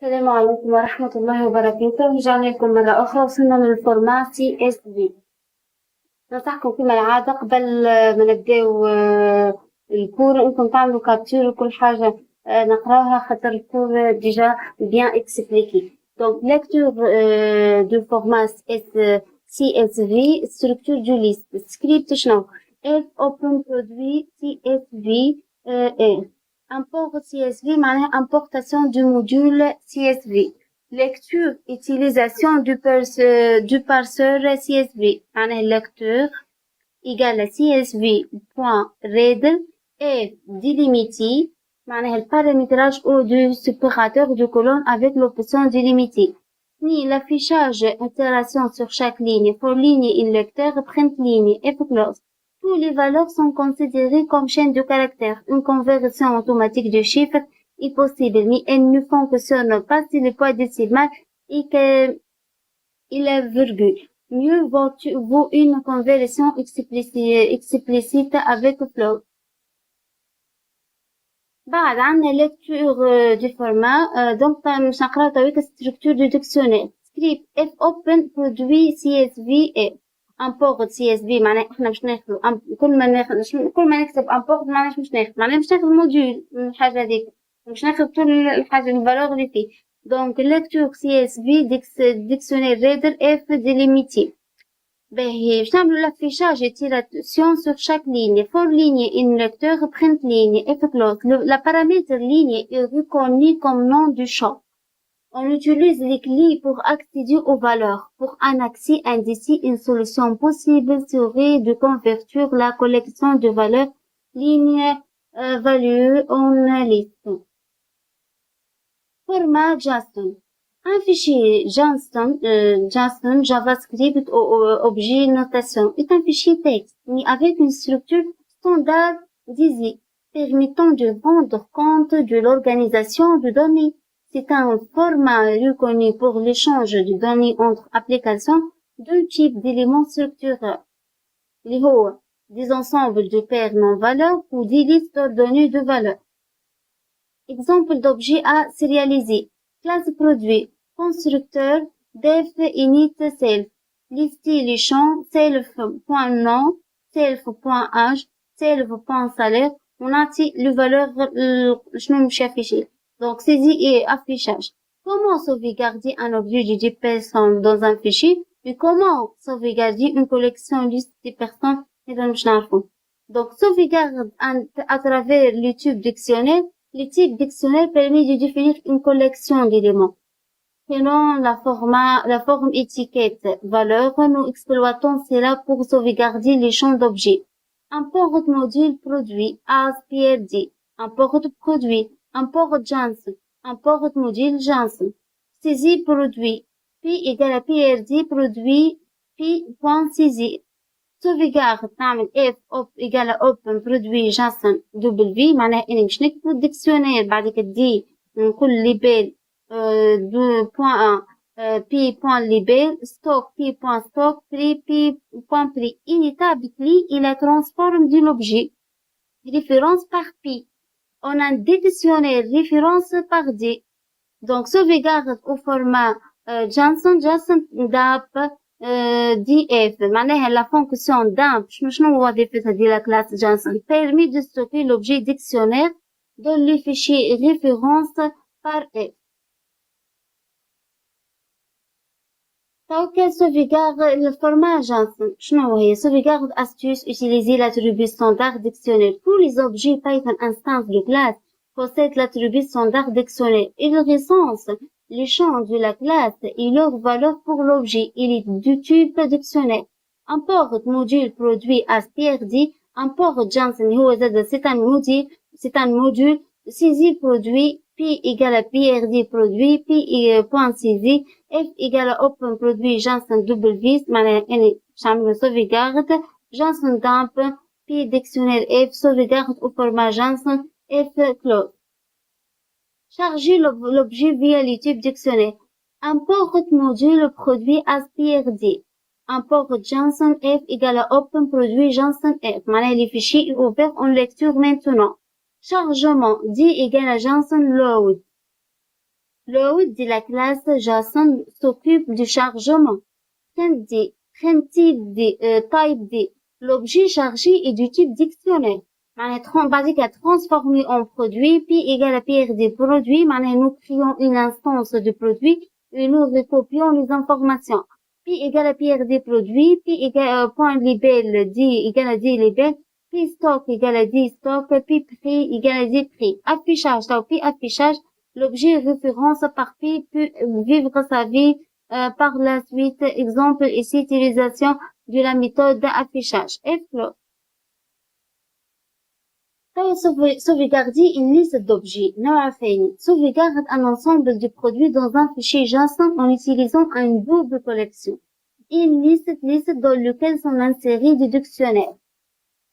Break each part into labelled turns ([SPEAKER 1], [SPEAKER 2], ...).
[SPEAKER 1] السلام عليكم ورحمة الله وبركاته. رجعنا لكم مرة أخرى، وصلنا للفورمات CSV. ننصحكم كما العادة قبل ما نبداو الكور انكم تعملوا كابتور وكل حاجة نقراوها، خاطر الكور ديجا بيان اكسبليكي. دونك ليكتور دو فورمات CSV. ستركتور دو ليست سكريبت شنو اف اوبن برودوي CSV. import CSV معناها importation du module CSV. Lecture, utilisation du parseur CSV. معناها lecture égale à CSV.read et délimité. معناها le paramétrage ou du séparateur de colonne avec l'option délimité. Ni l'affichage itération sur chaque ligne, for ligne in lecteur, print ligne, if close. Toutes les valeurs sont considérées comme chaîne de caractères. Une conversion automatique de chiffres est possible, mais elle ne fonctionne pas si le point décimal et la virgule. Mieux vaut une conversion explicite avec float. بعد عندنا lecture du format. donc مش نقرأ طريقة structure du dictionnaire. script if open produit CSV et import CSV. معناه احنا مش ناخذ كل ما نكتب import معناه مش ناخذ موديول من الحاجة هذيك، مش ناخذ كل الحاجة الفالور اللي فيه. donc lecture CSV dictionnaire reader if délimité. باهي باش نعملو l'affichage itération sur chaque ligne. for ligne in lecteur, print ligne, if close. La paramètre ligne est reconnu comme nom du champ. On utilise les clés pour accéder aux valeurs. Pour un accès indécis, une solution possible serait de convertir la collection de valeurs ligne value en liste. Format JSON. Un fichier JSON JavaScript ou objet notation est un fichier texte, mais avec une structure standardisée, permettant de rendre compte de l'organisation de données. C'est un format reconnu pour l'échange de données entre applications, deux types d'éléments structurés. Les hauts, des ensembles de paires non-valeurs ou des listes ordonnées de valeurs. Exemple d'objet à sérialiser. Classe produit. Constructeur, def, init, self. Lister les champs, self.nom, self.âge, self.salaire. On a les valeurs, je afficher. Donc, saisie et affichage. Comment sauvegarder un objet de 10 personnes dans un fichier? Et comment sauvegarder une collection liste des personnes? Donc, sauvegarde à travers le type dictionnaire. Le type dictionnaire permet de définir une collection d'éléments. Selon la forme étiquette valeur, nous exploitons cela pour sauvegarder les champs d'objets. Import module produit as PRD. Import produit. Import JSON. Import module JSON. Saisie produit. P égale à PRD produit P.saisie. sauvegarde نعمل if op égale à open produit JSON W. معناها اني مش نكتب الديكسيونير بعد كدي نقول ليبل دو بوان بي بوان ليبل stock p point stock prix p point prix. Une étape clé est la transforme de l'objet référence par p en un dictionnaire référence par d. donc sauvegarde au format JSON DAP DF. معناها la fonction dump شنو هو وظيفتها ديال la classe JSON permet de stocker l'objet dictionnaire dans le fichier référence par F. Donc sauvegarde le format JSON شنو هي sauvegarde astuce utiliser l'attribut standard dictionnaire. Tous les objets Python instance de classe possèdent l'attribut standard dictionnaire. Il recense les champs de la classe et leur valeur pour l'objet. Il est du type dictionnaire. Import module produit as PRD. Import JSON c'est un module saisie produit P égale à PRD produit P point saisie F égale à open produit JSON W. معناها اني باش نعمل sauvegarde JSON dump P dictionnaire F sauvegarde au format JSON F close. Charger l'objet via le type dictionnaire. Import module produit as PRD. Import JSON F égale à open produit JSON F. معناها les fichiers est ouvert en lecture maintenant. Chargement D égale à JSON load. Load de la classe JSON s'occupe du chargement. Print type D. L'objet chargé est du type dictionnaire. بعد qu'à transformer en produit, P égale à PRD produit, nous créons une instance de produit et nous recopions les informations. P égale à PRD produit, P égale point label, D égale à D label, P stock égale à D stock, P prix égale à D prix. Affichage, P affichage, l'objet référence par P peut vivre sa vie par la suite. Exemple ici, utilisation de la méthode d'affichage. Sauvegarder une liste d'objets. Sauvegarde un ensemble de produits dans un fichier JSON en utilisant une double collection. Une liste dans laquelle sont insérés des dictionnaires.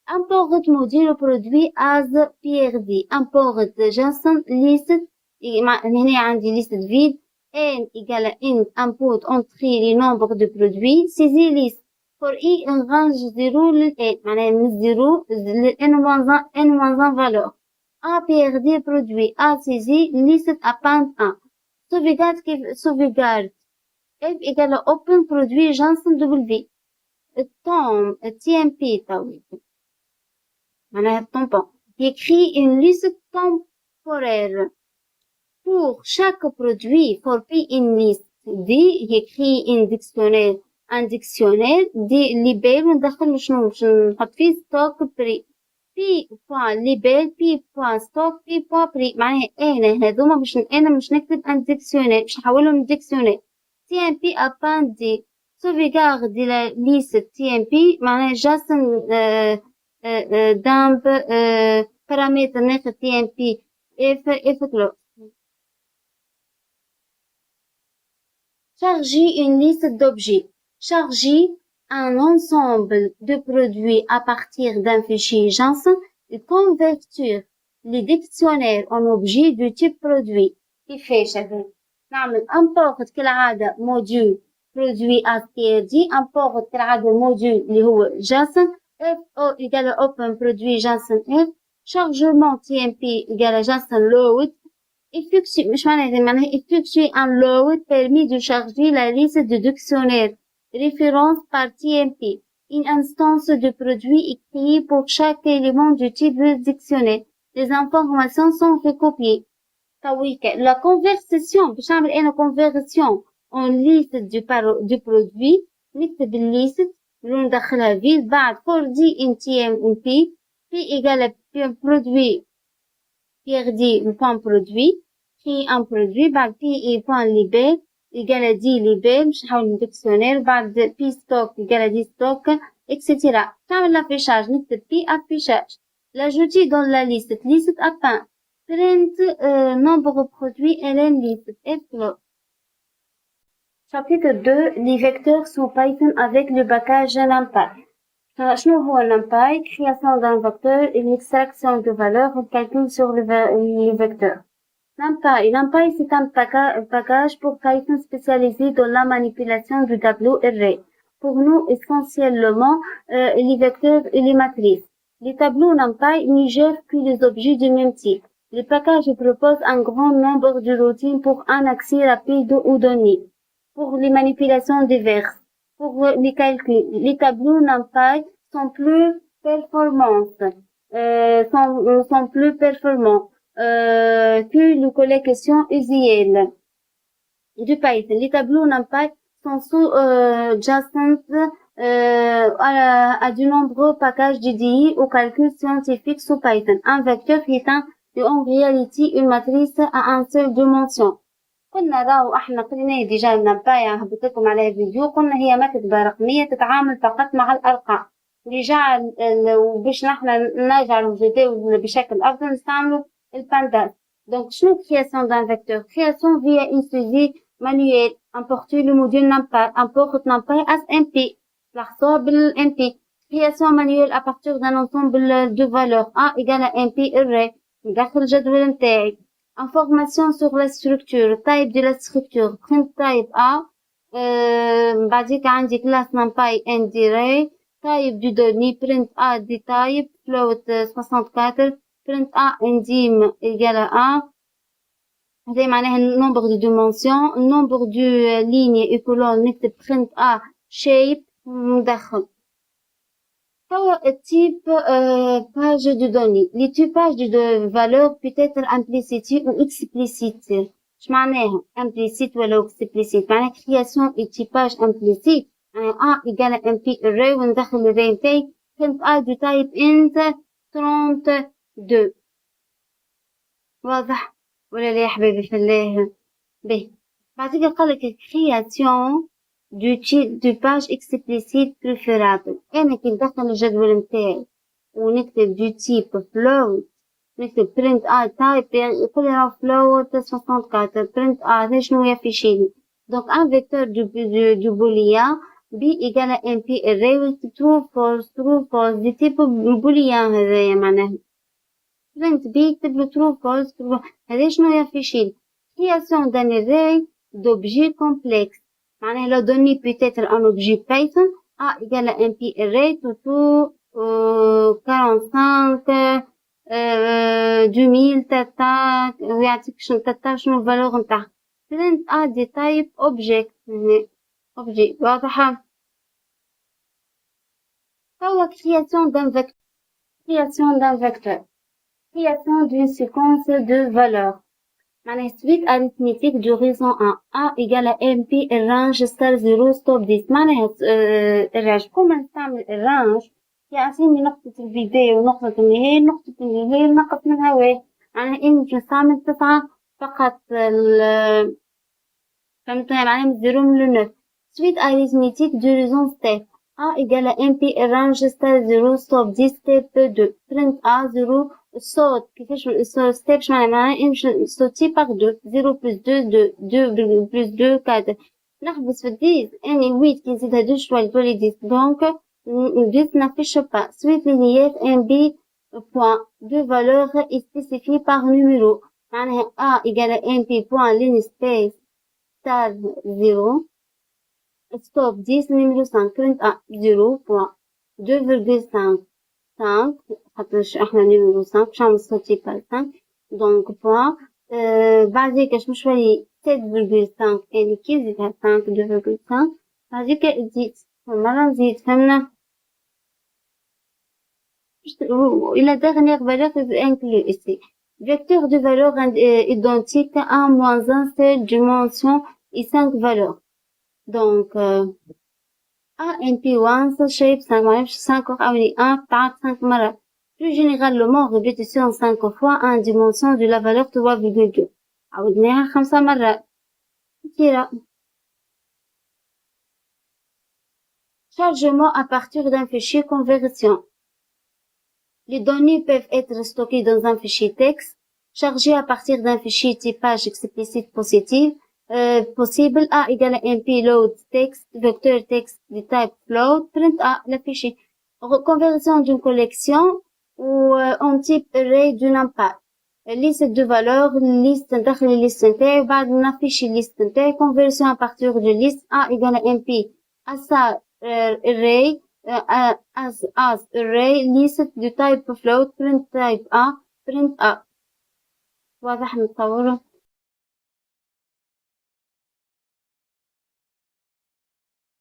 [SPEAKER 1] Import module produit as PRD. Import JSON list. هنا عندي liste vide. N égale à int input entrer les nombres de produits. Saisis liste. For i range 0 لل n معناها من 0 ل n-1 valeur. A PRD produit A saisi liste append 1. Sauvegarde F égale à open produit JSON W. TMP معناها tampon. Il crée une liste temporaire. Pour chaque produit, for P in list D, il crée un dictionnaire des labels وندخل شنو باش نحط فيه ستوك بري بي بوان ليبل بي بوان ستوك بي بوان بري معناها هذوما باش انا مش نكتب ان ديكسيونير باش نحولهم لديكسيونير تي ام بي ابان دي sauvegarde de la liste TMP معناها جاسن دامب بارامتر ناخذ TMP if close. Charger une liste d'objets. Charger un ensemble de produits à partir d'un fichier JSON et convertir les dictionnaires en objets du type produit. كيفاش هذا؟ نعمل import كالعادة module produit ASCII import كالعادة module اللي هو JSON FO égale open produit JSON F chargement TMP égale JSON load effectuer un load permet de charger la liste de dictionnaires référence par TMP. Une instance de produit est créée pour chaque élément du type de dictionnaire. Les informations sont recopiées. La conversion, conversion en liste du produit, نكتب liste وندخلها vide بعد for d in TMP P égale à produit PRD point produit créer un produit بعد P point label égale à D label باش نحول الديكسيونير بعد P stock égale à D stock etc. تعمل l'affichage نكتب P affichage l'ajouter dans la liste append print nombre de produits ln liste F chapitre 2 les vecteurs sous Python avec le package NumPy. شنو هو NumPy? Création d'un vecteur et l'extraction de valeurs ou calcul sur les vecteurs. NumPy, c'est un package pour Python spécialisé dans la manipulation du tableau array. Pour nous, essentiellement, les vecteurs et les matrices. Les tableaux NumPy n'y gèrent que les objets du même type. Le package propose un grand nombre de routines pour un accès rapide aux données. Pour les manipulations diverses. Pour les calculs, les tableaux NumPy sont plus performants, que les collections usuelles du Python. Les tableaux NumPy sont sous-jacents à de nombreux packages dédiés au calcul scientifique sous Python. Un vecteur est en réalité une matrice à une seule dimension. قلنا راهو احنا قلنا ديجا نمباي هبطت لكم على فيديو قلنا هي مكتبة رقمية تتعامل فقط مع الارقام رجع وباش نحنا نجعل الجداول بشكل افضل نستعملوا البانداس دونك شنو création d'un vecteur création via une saisie manuelle importer le module numpy import numpy as mp لاحظوها بالmp création manuelle à partir d'un ensemble de valeurs a égale à mp array ندخل الجدول نتاعي information sur la structure type de la structure print type A بعديك عندي class numpy and array type du données print A d type float 64 print A indim égale à زي معناها nombre de dimensions nombre de lignes et colonnes نكتب print a shape مدخل هو type page de données les typages de valeurs peut être implicite ou explicite اش معناها implicite ولا explicite معناها création et typage implicite يعني a égale mp array وندخل الarray نتاعي print a du type int 32 واضح ولا لا يا حبايبي في الله به بعد كده قال لك création du page explicite préférable انا كي ندخل الجدول نتاعي ونكتب du type float نكتب print a type يقول لي راه float 64 print a هذا شنو يفيشي لي donc un vecteur du booléen b égale mp array true false du type booléen هذايا معناها print b يكتب له true false هذا شنو يفيشي لي création d'un array d'objets complexes معناها la donnée peut être un objet Python a égale à mp array tout 45 2000 تاتا ويعطيك شنو الفالور نتاعها print a des type object واضحة هو création d'un vecteur création d'une séquence de valeurs معناها suite arithmétique de raison 1 a égale à mp range star 0 stop 10 معناها الرانج كل نستعمل الرانج يعطيني نقطة البداية ونقطة النهاية نقطة النهاية نقص منها واحد معناها إني نستعمل 9 فقط فهمتها معناها من 0 من 9 suite arithmétique de raison step a égale à mp range star 0 stop 10 step 2 print a 0 صوت كيفاش الصوت ستيب معناها نمشي صوتي باغ 2 0 بلس 2 2 بلس 2 4 نحبس في الديز اني 8 كي نزيدها 2 شويه تولي 10 دونك 10 n'affiche pas suite linéaire mb point de valeur est spécifié par numéro معناها a égale à mp point linspace star 0 stop 10 numéro 5 print a 0 point 2,5 5 خاطرش احنا نيميرو 5 باش نعمل صوتي با 5 دونك بوان بعديك اش مشوالي 7,5 يعني كي نزيدها 5 2,5 بعديك نزيد مرة نزيد فهمنا إلى dernière valeur inclus ici vecteur de valeur identique à moins 1 seule dimension et 5 valeurs donc mp1 shape 5 معرفش 5 حوالي 1 تعاد 5 مرات plus généralement répétition 5 fois 1 dimension de la valeur 3,2 عودناها 5 مرات كثيرة chargement à partir d'un fichier conversion les données peuvent être stockées dans un fichier texte chargé à partir d'un fichier typage explicite positif possible a égale à mp load text vecteur texte du type float print a l'affiché conversion d'une collection ou en type array d'une impact liste de valeurs liste ندخل الليست نتاعي وبعد نافيشي الليست نتاعي conversion à partir de liste a égale à mp as array as array list du type float print type a print a واضح نتصوره